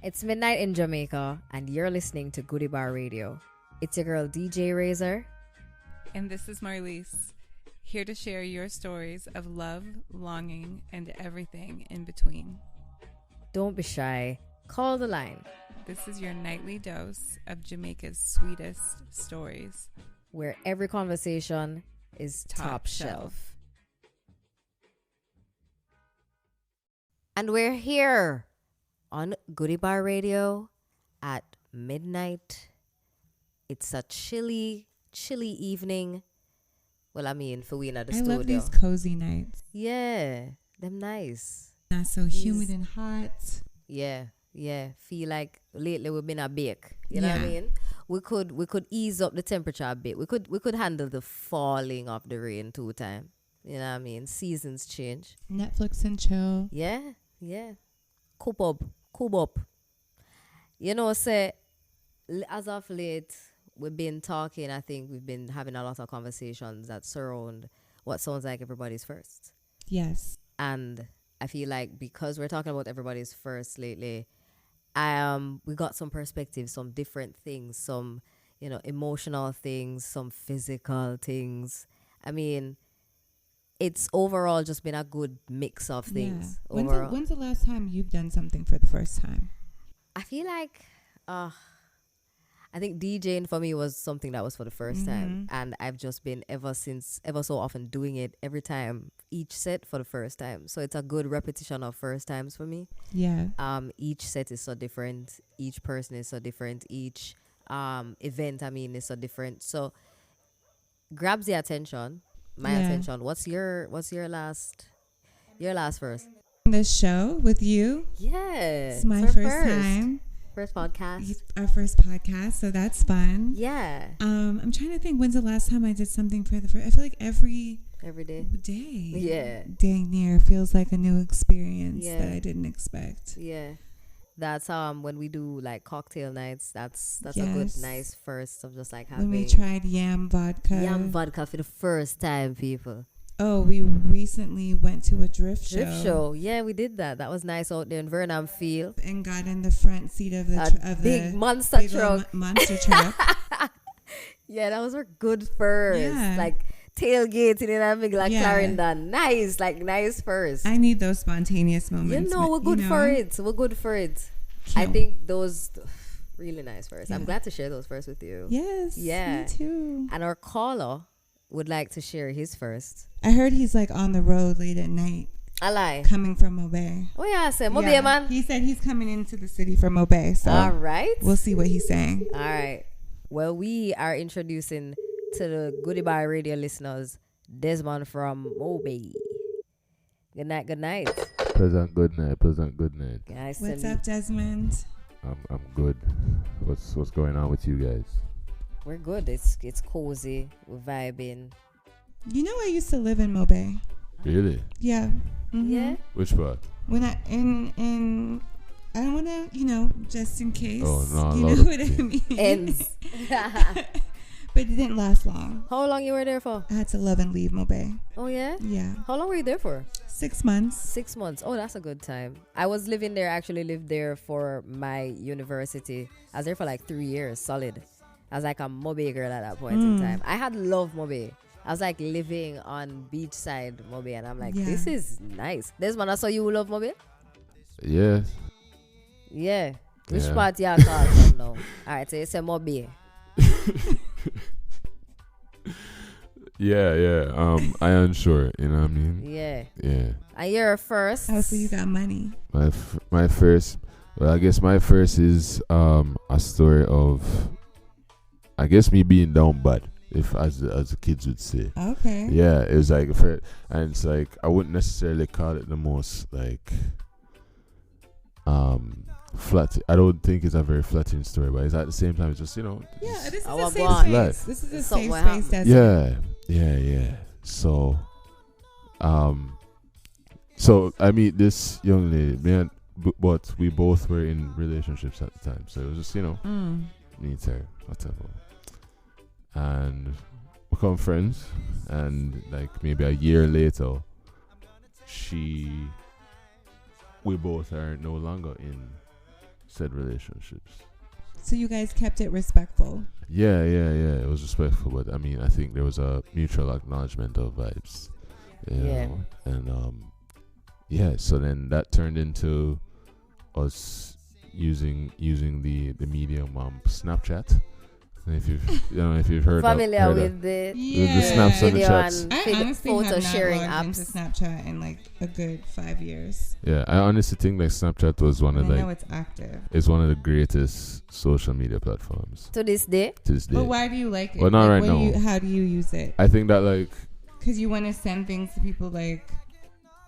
It's midnight in Jamaica, and you're listening to Goodie Bar Radio. It's your girl DJ Razor. And this is Marlise, here to share your stories of love, longing, and everything in between. Don't be shy. Call the line. This is your nightly dose of Jamaica's sweetest stories, where every conversation is top shelf. And we're here on Goodie Bar Radio at midnight. It's a chilly evening. Well, I mean, for we in the studio. I love these cozy nights. Yeah, them nice. Not so humid and hot. Yeah. Feel like lately we've been a bake. You know what I mean? We could ease up the temperature a bit. We could handle the falling of the rain 2 times. You know what I mean? Seasons change. Netflix and chill. Yeah. Coop up. You know, say, as of late, we've been talking, I think we've been having a lot of conversations that surround what sounds like everybody's first. Yes. And I feel like because we're talking about everybody's first lately, we got some perspectives, some different things, some, emotional things, some physical things. I mean, it's overall just been a good mix of things. Yeah. When's the last time you've done something for the first time? I feel like, I think DJing for me was something that was for the first time. And I've just been ever so often doing it every time, each set for the first time. So it's a good repetition of first times for me. Yeah. Each set is so different. Each person is so different. Each event, is so different. So grabs the attention. My attention. What's your last verse? This show with you. Yeah. It's my first time. First podcast. Our first podcast, so that's fun. Yeah. I'm trying to think when's the last time I did something for the first. I feel like every day. Yeah. Dang near feels like a new experience that I didn't expect. Yeah. That's when we do like cocktail nights. That's a good nice first of just like having. When we tried yam vodka for the first time, people. Oh, we recently went to a drift show. Yeah, we did that. That was nice out there in Vernon Field. And got in the front seat of the big monster truck. Monster truck. Yeah, that was our good first. Yeah. Like tailgating in a big like Clarendon. Nice first. I need those spontaneous moments. We're good for it. We're good for it. Cute. I think those really nice first. Yeah. I'm glad to share those first with you. Yes. Yeah. Me too. And our caller would like to share his first. I heard he's like on the road late at night. I lie. Coming from Mobay. Oh yeah, I said Mobay, man. He said he's coming into the city from Mobay. So all right. We'll see what he's saying. All right. Well, we are introducing to the Goodie Bar Radio listeners Desmond from Mobay. Good night. Pleasant good night. Guys, what's up, Desmond? I'm good. What's going on with you guys? We're good. It's cozy. We're vibing. You know, I used to live in Mobay. Really? Yeah. Mm-hmm. Yeah. Which part? When I in I don't want to, just in case. Oh no, you know what I mean. Ends. But it didn't last long. How long you were there for? I had to love and leave Mobay. Oh yeah. Yeah. How long were you there for? 6 months. 6 months. Oh, that's a good time. I was living there. Actually, lived there for my university. I was there for like 3 years, solid. I was like a Mobay girl at that point in time. I had loved Mobay. I was like living on beachside Mobay, and I'm like, this is nice. Desmond, I saw you love Mobay? Yes. Yeah. Which part you call from now? Alright, so you say Mobay. Yeah. I am sure, you know what I mean? Yeah. Yeah. And you're first. Oh, so you got money. My first, well, I guess my first is a story of, I guess, me being down bad, if as the kids would say. Okay. Yeah, it was like and it's like I wouldn't necessarily call it the most like flat. I don't think it's a very flattering story, but it's at the same time it's just Yeah, this is a a safe safe life. space. This is a Something safe space. Yeah. So I meet this young lady, but we both were in relationships at the time, so it was just me and her, whatever. And become friends, and like maybe a year later we both are no longer in said relationships. So you guys kept it respectful. Yeah. It was respectful, but I mean, I think there was a mutual acknowledgement of vibes. You Yeah. know? And yeah. So then that turned into us using the medium Snapchat. And if you've heard Familiar heard with the Yeah. the snaps and the video chats. and I honestly photo have not sharing logged into apps. Snapchat in like a good 5 years. Yeah, I honestly think like Snapchat was one I of know like it's active. is one of the greatest social media platforms To this day, to this day. But why do you like it? Well, not Like, right now. how do you use it? I think that like Because you want to send things to people like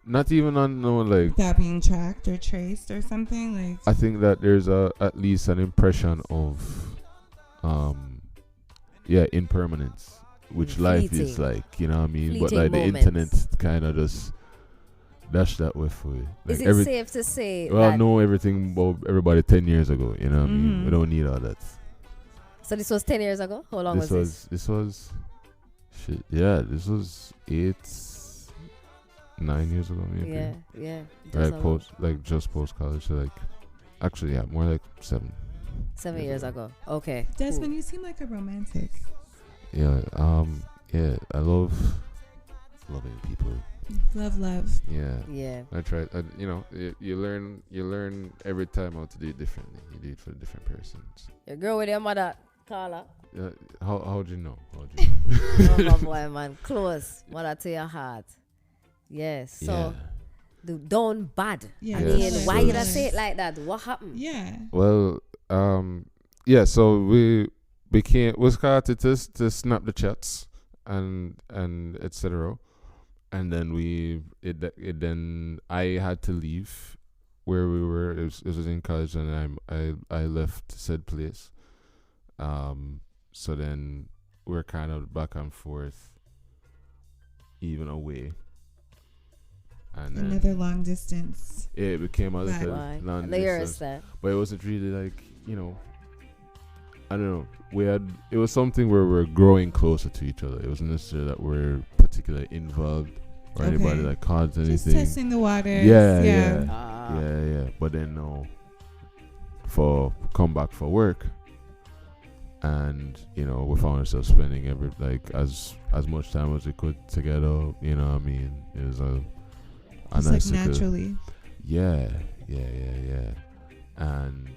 not even on no like without being tracked or traced or something like. I think that there's at least an impression of impermanence, which life is Fleeting. like, you know what I mean? But Fleeting like the moments. internet kind of just dash that way for you. Like is it safe to say that? know everything about everybody 10 years ago, you know what I mean? Mhm. We don't need all that. So this was 10 years ago? How long was this? This was shit. Yeah, this was 9 years ago maybe. Yeah. Right, just post college. So like, actually, yeah, more like 7. 7 years ago. Okay. Desmond, cool. you seem like a romantic. Yeah, I love loving people. Love. Yeah, Yeah. I tried. You learn every time how to do it differently. You do it for different persons. Your girl with your mother, Carla. How'd you know? Oh, my boy, man. Close. Mother to your heart. Yes. So, don't bad. Yeah. I Yes, mean, why yes. you not say it like that? What happened? Yeah. Well, yeah. So we started to snap the chats and etc. And then then I had to leave where we were. It was in college, and I left said place. So then we're kind of back and forth, even away. And then Another long distance. it became a little Why? long The years distance. that. But it wasn't really like, I don't know. It was something where we're growing closer to each other. It wasn't necessarily that we're particularly involved or Okay. anybody that caused Just anything. testing the waters. Yeah. Ah. But then come back for work, and we found ourselves spending as much time as we could together. You know what I mean? It was a Just nice like naturally. Yeah. And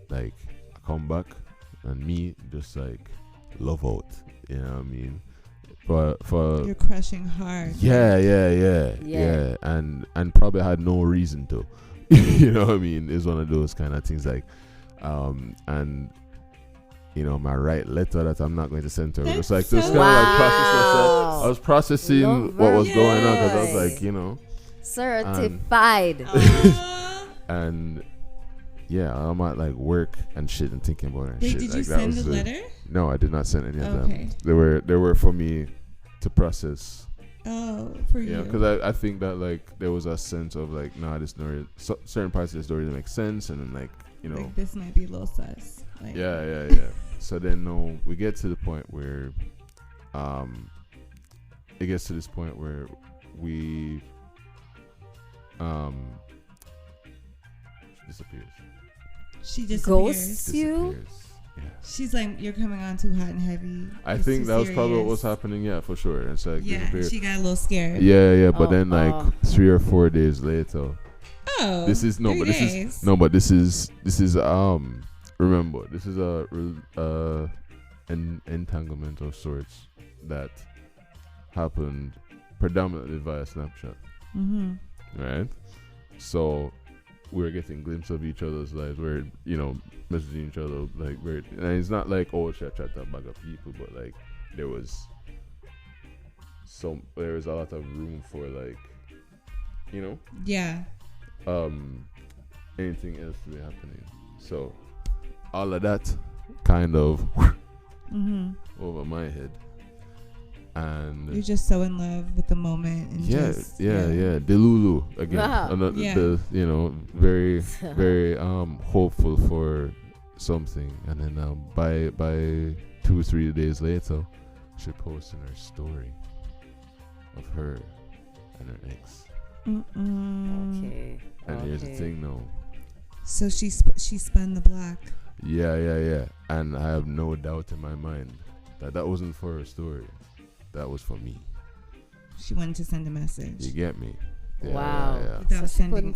like I come back and me just like love out. You know what I mean? For You're crushing hard. yeah, and probably had no reason to. You know what I mean? It's one of those kind of things like, and my right letter that I'm not going to send to her. It's like That's just so kind of like Wow. process myself. I was processing Love what was her going on because I was boy. like, Certified. and yeah, I'm at like work and shit and thinking about it. And Wait, shit. did Like, you that send was a the- letter? No, I did not send any of Okay. them. They were for me to process. Oh, for you. Yeah, because I think that like there was a sense of like, nah, this story, certain parts of the story didn't make sense, and then like Like, this might be a little sus. Like, yeah. So then we get to the point where, it gets to this point where we, disappears. She disappears. Ghosts you? Yeah. She's like, you're coming on too hot and heavy. I It's think too that was probably what was serious. happening. Yeah, for sure. It's like Yeah, disappeared. she got a little scared. Yeah. But Oh, then like oh. 3 or 4 days later. Oh, This is 3 days. but this is remember, this is an entanglement of sorts that happened predominantly via Snapchat, Mm-hmm. right? So we're getting glimpses of each other's lives. We're messaging each other like and it's not like, oh, should I chat to a bag of people, but like there was a lot of room for like Yeah. anything else to be happening. So all of that kind of Mm-hmm. over my head, and You're just so in love with the moment. And yeah, just, Delulu again. Wow. The very very hopeful for something, and then by 2-3 days later, she posted her story of her and her ex. Mm-mm. Okay. And here's the thing, now. So she spun the block. Yeah. And I have no doubt in my mind that wasn't for her story. That was for me. She wanted to send a message. You get me? Yeah, Wow. Yeah.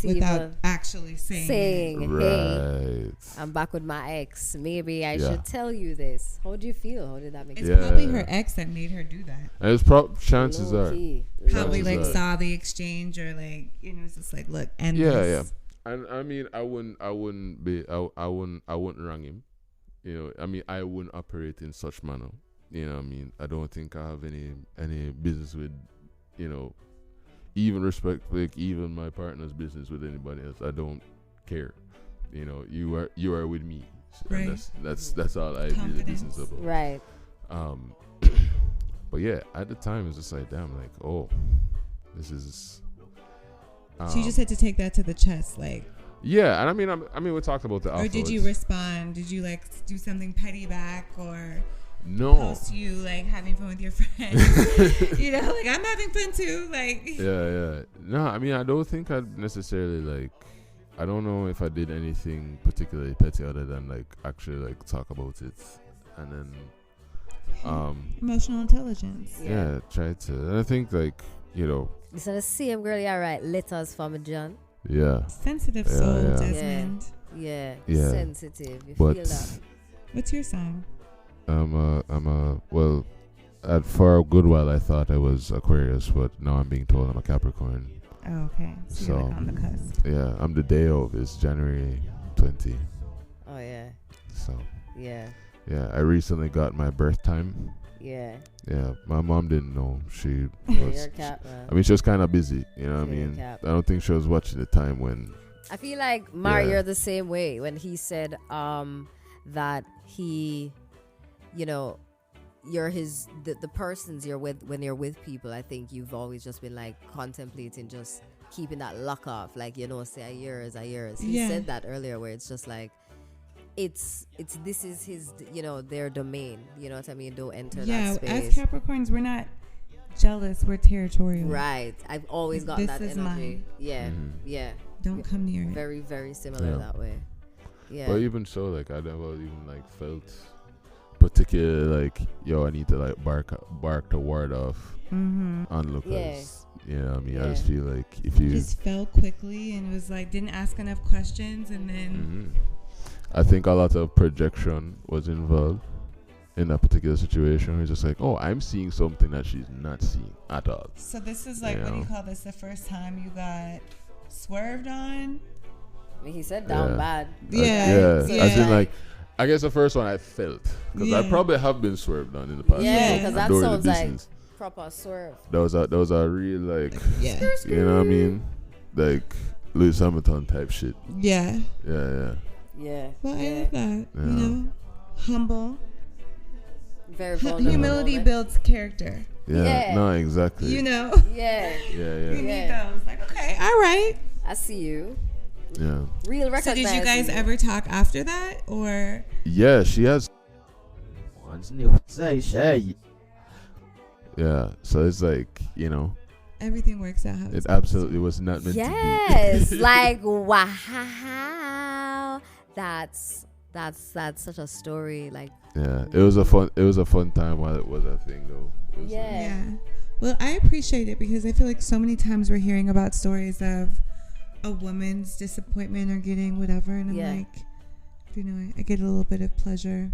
Without actually saying it. Right. Hey, I'm back with my ex. Maybe I should tell you this. How do you feel? How did that make you feel? It's probably her ex that made her do that. And it's chances are. Probably like saw the exchange or like, it's just like, look, and yeah. And I mean, I wouldn't wrong him. I mean, I wouldn't operate in such manner. You know what I mean? I don't think I have any business with, even respect, like even my partner's business with anybody else. I don't care. You are with me. Right. And that's all I really business about. Right. But yeah, at the time it was just like, damn, like, oh, this is. So you just had to take that to the chest, like. Yeah, and I mean, we talked about the. Or did you respond? Did you like do something petty back or? No. Post you like having fun with your friends, like I'm having fun too, like. Yeah. No, I mean, I don't think I'd necessarily like. I don't know if I did anything particularly petty other than like actually like talk about it, and then. Emotional intelligence. Yeah, try to. And I think like This is the same girl, yeah, right? Letters from John. Yeah. Sensitive soul, Desmond. Yeah. Yeah. Sensitive. You but feel that? What's your sign? Well, for a good while I thought I was Aquarius, but now I'm being told I'm a Capricorn. Oh, okay. So you're like on the cusp. Yeah, I'm the day of. It's January 20. Oh, yeah. So. Yeah. Yeah, I recently got my birth time. Yeah. Yeah, my mom didn't know. She You're was. a cap, man. I mean, she was kind of busy. You know what I You're a mean? cap. I don't think she was watching the time when. I feel like you're the same way when he said that he, you're the persons you're with when you're with people. I think you've always just been like contemplating just keeping that lock off, like say a years. He said that earlier, where it's just like it's this is his their domain. You know what I mean? Don't enter that space. As Capricorns, we're not jealous. We're territorial. Right. I've always got that energy. Mine. Yeah. Yeah. Don't come near it. Very, very similar that way. Yeah. But even so, like I never even like felt particularly like, I need to like bark to ward off onlookers. You know what I mean? I just feel like if you just fell quickly and was like didn't ask enough questions, and then I think a lot of projection was involved in that particular situation. It's just like, oh, I'm seeing something that she's not seeing at all. So this is like, what do you call this? The first time you got swerved on? I mean, he said down bad. Yeah. As in like, I guess the first one I felt, because I probably have been swerved on in the past. Yeah, because that sounds like proper swerve. That was a real like you know what I mean? Like Lewis Hamilton type shit. Yeah. Yeah. Well, I love that. Yeah. Humble. Very vulnerable. Humility builds character. Yeah. No, exactly. Yeah. You need those. Like, okay, all right. I see you. Yeah. Real recognize. So did you guys ever talk after that, or? Yeah, she has. Yeah, so it's like, everything works out how it absolutely was not meant to be. Yes, like wow, that's such a story. Like, yeah, it was a fun time while it was a thing though. Yeah. Well, I appreciate it because I feel like so many times we're hearing about stories of a woman's disappointment or getting whatever, and I'm like, I get a little bit of pleasure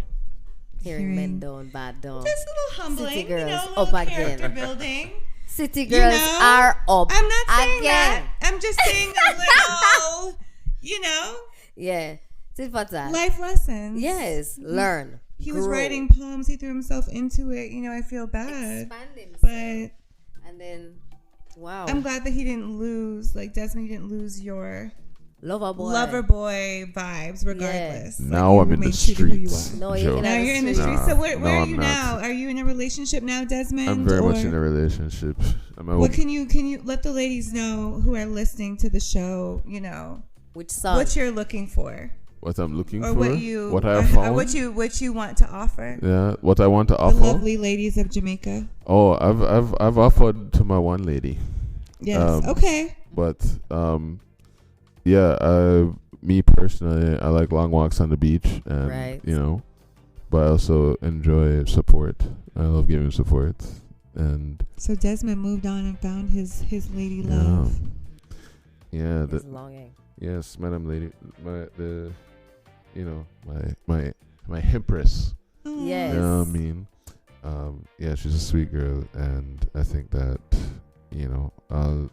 hearing men doing bad doing. Just a little humbling, City girls little up character again. building. City girls are up. I'm not saying again. that. I'm just saying a little, Yeah. life lessons. Yes. Learn. He was writing poems. He threw himself into it. I feel bad. Expanding. But. And then, wow. I'm glad that he didn't lose, like Desmond, you didn't lose your lover boy vibes regardless. Yeah. Now I'm in the streets. Now you're in the streets. So where are you now? Are you in a relationship now, Desmond? I'm very much in a relationship. What can you let the ladies know who are listening to the show, which song? What you're looking for. What I'm looking or for? What I have found? What you want to offer. Yeah, what I want to offer. The lovely ladies of Jamaica. Oh, I've offered to my one lady. Yes. Okay. But yeah, me personally, I like long walks on the beach, and Right. but I also enjoy support. I love giving support, and So Desmond moved on and found his lady yeah, love. yeah, His longing. yes, Madam Lady, my empress. Aw. Yes. You know what I mean? Yeah, she's a sweet girl, and I think that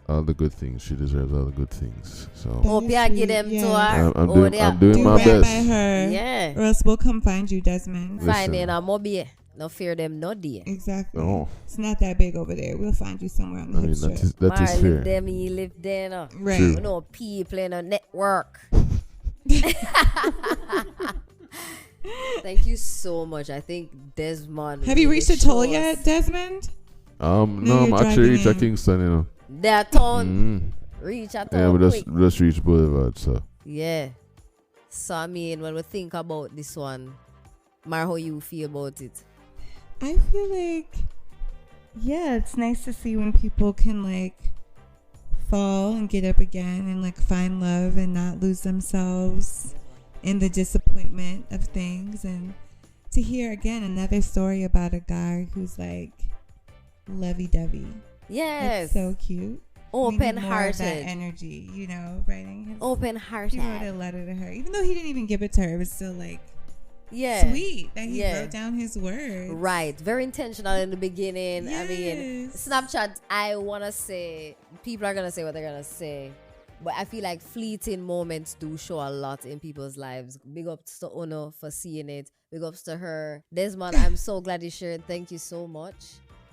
all the good things, she deserves all the good things. So Hope That is you give sweet, them to yeah. her. I'm doing Do my right best. by her. Yeah. Or else we'll come find you, Desmond. Listen. Fine in a mobile. No fear them, no dear. Exactly. Oh. It's not that big over there. We'll find you somewhere on the I mean, hip that strip. is that is Live fair. them, he live there. No. Right. True. You know, people in a network. Thank you so much. I think Desmond. Have you really reached a toll shows yet, Desmond? No, I'm you're actually reached driving at in. Kingston. That town. Reach a Yeah, town we quick. just reached Boulevard. So Yeah. So I mean, when we think about this one, Mar, how you feel about it? I feel like, yeah, it's nice to see when people can like fall and get up again and like find love and not lose themselves in the disappointment of things. And to hear again another story about a guy who's like lovey-dovey. Yes. It's so cute. We need more of that Open-hearted. energy, writing his. He wrote Open-hearted. a letter to her, even though he didn't even give it to her. It was still like Yeah. sweet that he Yeah. wrote down his words. Right. Very intentional in the beginning. I mean, Yes. Snapchat, I want to say, people are going to say what they're going to say. But I feel like fleeting moments do show a lot in people's lives. Big ups to Ono for seeing it. Big ups to her. Desmond, I'm so glad you shared. Thank you so much.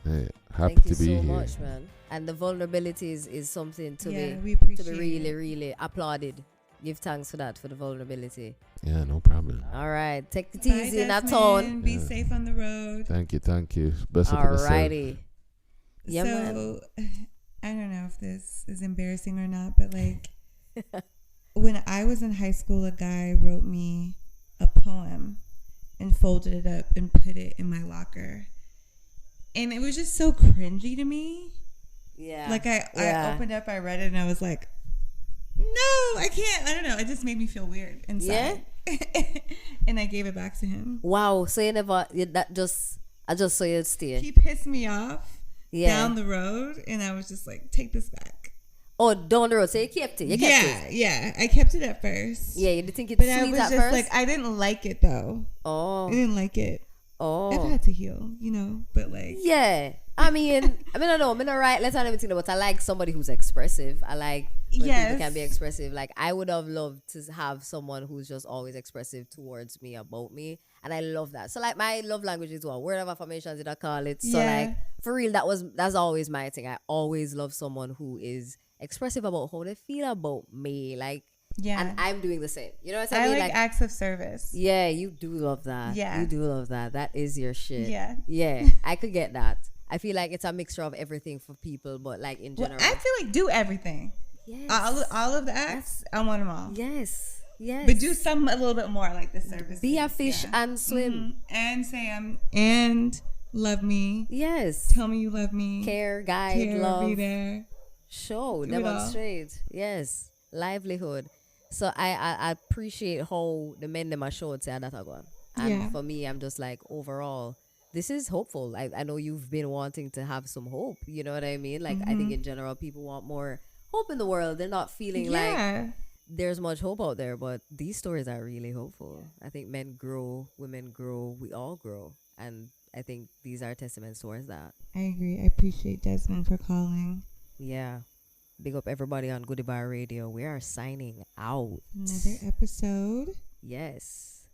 hey, happy Thank you to be so here. much, man. And the vulnerabilities is something to Yeah, be we appreciate to be really, it. really applauded. Give thanks for that, for the vulnerability. Yeah, no problem. All right. Take it Bye, easy in that Desmond. tone. Be Yeah. safe on the road. Thank you. Best up All on yourself. righty. Yeah, man. So, I don't know if this is embarrassing or not, but like when I was in high school, a guy wrote me a poem and folded it up and put it in my locker. And it was just so cringy to me. Yeah. Like I Yeah. opened up, I read it, and I was like, no, I can't. I don't know. It just made me feel weird inside. And I gave it back to him. Wow. So you never, I just saw you stay. He pissed me off Yeah. down the road, and I was just like, take this back. Oh, down the road. So you kept it. You kept it. Yeah. I kept it at first. Yeah, you didn't think it's But I sweet was at just first? like, I didn't like it though. Oh. I didn't like it. I've Oh. had to heal, but like, Yeah. I mean, I don't know. I'm not right. Let's not even think about. I like somebody who's expressive. I like when people Yes. can be expressive. Like I would have loved to have someone who's just always expressive towards me, about me, and I love that. So like my love language is what word of affirmations, did I call it? So Yeah. like for real, that's always my thing. I always love someone who is expressive about how they feel about me. Like, yeah. and I'm doing the same. You know what I I mean? like acts of service. Yeah, you do love that. Yeah. You do love that. That is your shit. Yeah. Yeah, I could get that. I feel like it's a mixture of everything for people, but like in Well, general. I feel like do everything. Yes. All of the acts, I want them all. Yes. Yes. But do some a little bit more like the service. Be a fish and swim. And say and love me. Yes. Tell me you love me. Care, guide, Care, love. be there. Show, Do it all. demonstrate. Yes. Livelihood. So I appreciate how the men them are showed say that one. And Yeah. for me, I'm just like overall, this is hopeful. I know you've been wanting to have some hope. You know what I mean? Like I think in general, people want more hope in the world. They're not feeling like Yeah. there's much hope out there, but these stories are really hopeful. I think men grow, women grow, we all grow. And I think these are testaments towards that. I agree. I appreciate Desmond for calling. Yeah. Big up everybody on Goodie Bar Radio. We are signing out. Another episode. Yes.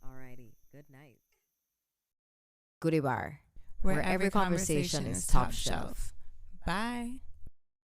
Alrighty. Good night. Goodie Bar, where every conversation is top shelf. Bye.